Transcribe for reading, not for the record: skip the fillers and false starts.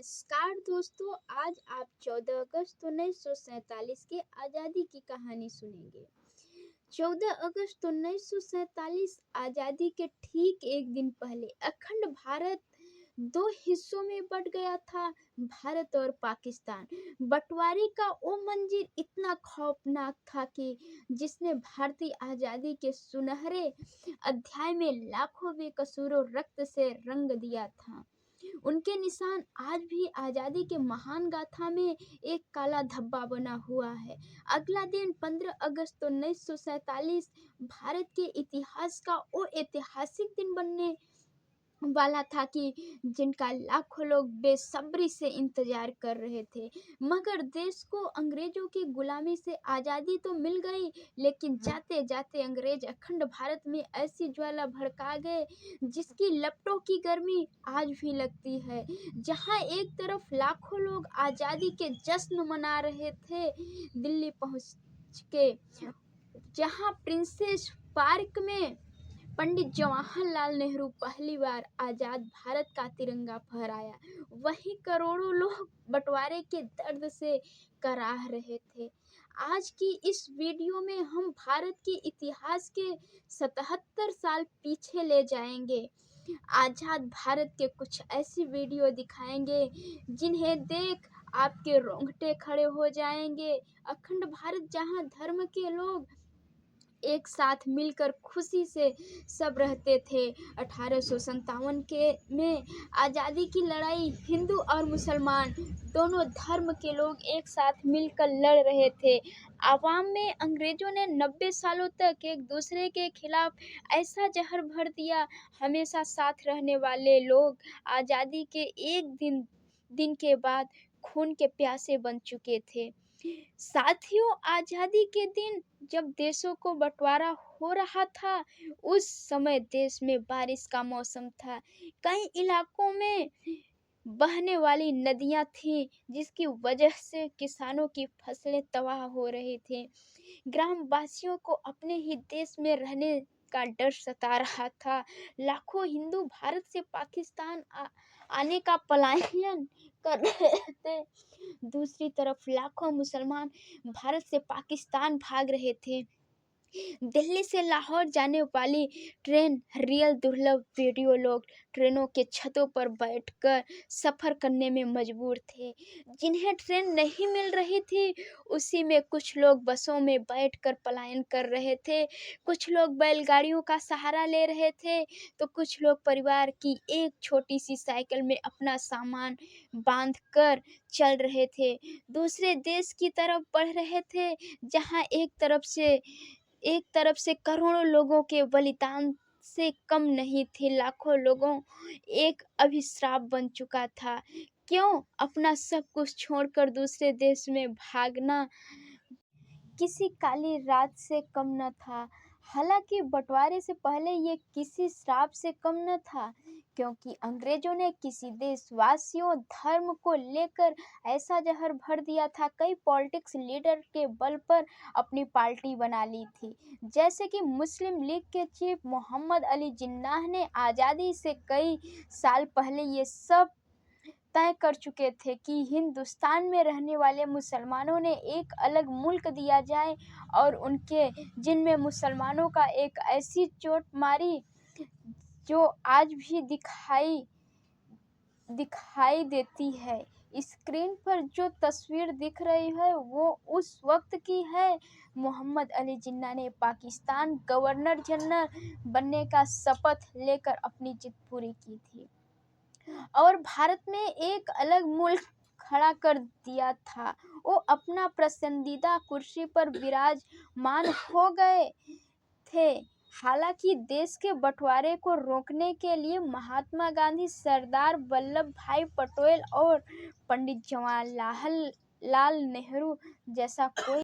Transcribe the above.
नमस्कार दोस्तों, आज आप 14 अगस्त 1947 की आज़ादी की कहानी सुनेंगे। 14 अगस्त 1947 आज़ादी के ठीक एक दिन पहले अखंड भारत दो हिस्सों में बट गया था। भारत और पाकिस्तान बंटवारे का वो मंजर इतना खौफनाक था कि जिसने भारतीय आज़ादी के सुनहरे अध्याय में लाखों बेकसूरों रक्त से रंग दिया था। उनके निशान आज भी आज़ादी के महान गाथा में एक काला धब्बा बना हुआ है। अगला दिन 15 अगस्त 1947 भारत के इतिहास का वो ऐतिहासिक दिन बनने वाला था कि जिनका लाखों लोग बेसब्री से इंतजार कर रहे थे। मगर देश को अंग्रेजों की गुलामी से आज़ादी तो मिल गई, लेकिन जाते जाते अंग्रेज अखंड भारत में ऐसी ज्वाला भड़का गए जिसकी लपटों की गर्मी आज भी लगती है। जहां एक तरफ लाखों लोग आज़ादी के जश्न मना रहे थे दिल्ली पहुंच के, जहां प्रिंसेस पार्क में पंडित जवाहरलाल नेहरू पहली बार आजाद भारत का तिरंगा फहराया, वहीं करोड़ों लोग बंटवारे के दर्द से कराह रहे थे। आज की इस वीडियो में हम भारत के इतिहास के 77 साल पीछे ले जाएंगे। आजाद भारत के कुछ ऐसी वीडियो दिखाएंगे जिन्हें देख आपके रोंगटे खड़े हो जाएंगे। अखंड भारत जहां धर्म के लोग एक साथ मिलकर खुशी से सब रहते थे। 1857 के में आज़ादी की लड़ाई हिंदू और मुसलमान दोनों धर्म के लोग एक साथ मिलकर लड़ रहे थे। आवाम में अंग्रेजों ने 90 सालों तक एक दूसरे के खिलाफ ऐसा जहर भर दिया, हमेशा साथ रहने वाले लोग आज़ादी के एक दिन के बाद खून के प्यासे बन चुके थे। साथियों, आज़ादी के दिन जब देशों को बंटवारा हो रहा था, उस समय देश में बारिश का मौसम था। कई इलाकों में बहने वाली नदियां थीं, जिसकी वजह से किसानों की फसलें तबाह हो रही थीं। ग्रामवासियों को अपने ही देश में रहने का डर सता रहा था। लाखों हिंदू भारत से पाकिस्तान आने का पलायन कर रहे थे। दूसरी तरफ लाखों मुसलमान भारत से पाकिस्तान भाग रहे थे। दिल्ली से लाहौर जाने वाली ट्रेन रियल दुर्लभ वीडियो लोग ट्रेनों के छतों पर बैठकर सफ़र करने में मजबूर थे। जिन्हें ट्रेन नहीं मिल रही थी, उसी में कुछ लोग बसों में बैठकर पलायन कर रहे थे, कुछ लोग बैलगाड़ियों का सहारा ले रहे थे, तो कुछ लोग परिवार की एक छोटी सी साइकिल में अपना सामान बांधकर चल रहे थे, दूसरे देश की तरफ बढ़ रहे थे। जहां एक तरफ से करोड़ों लोगों के बलिदान से कम नहीं थे, लाखों लोगों एक अभिशाप बन चुका था। क्यों अपना सब कुछ छोड़कर दूसरे देश में भागना किसी काली रात से कम न था। हालांकि बंटवारे से पहले ये किसी श्राप से कम न था, क्योंकि अंग्रेजों ने किसी देशवासियों धर्म को लेकर ऐसा जहर भर दिया था। कई पॉलिटिक्स लीडर के बल पर अपनी पार्टी बना ली थी, जैसे कि मुस्लिम लीग के चीफ मोहम्मद अली जिन्नाह ने आज़ादी से कई साल पहले ये सब तय कर चुके थे कि हिंदुस्तान में रहने वाले मुसलमानों ने एक अलग मुल्क दिया जाए, और उनके जिनमें मुसलमानों का एक ऐसी चोट मारी जो आज भी दिखाई देती है। स्क्रीन पर जो तस्वीर दिख रही है वो उस वक्त की है। मोहम्मद अली जिन्ना ने पाकिस्तान गवर्नर जनरल बनने का शपथ लेकर अपनी जिद पूरी की थी और भारत में एक अलग मुल्क खड़ा कर दिया था। वो अपना पसंदीदा कुर्सी पर विराजमान हो गए थे। हालांकि देश के बंटवारे को रोकने के लिए महात्मा गांधी, सरदार वल्लभ भाई पटेल और पंडित जवाहरलाल नेहरू जैसा कोई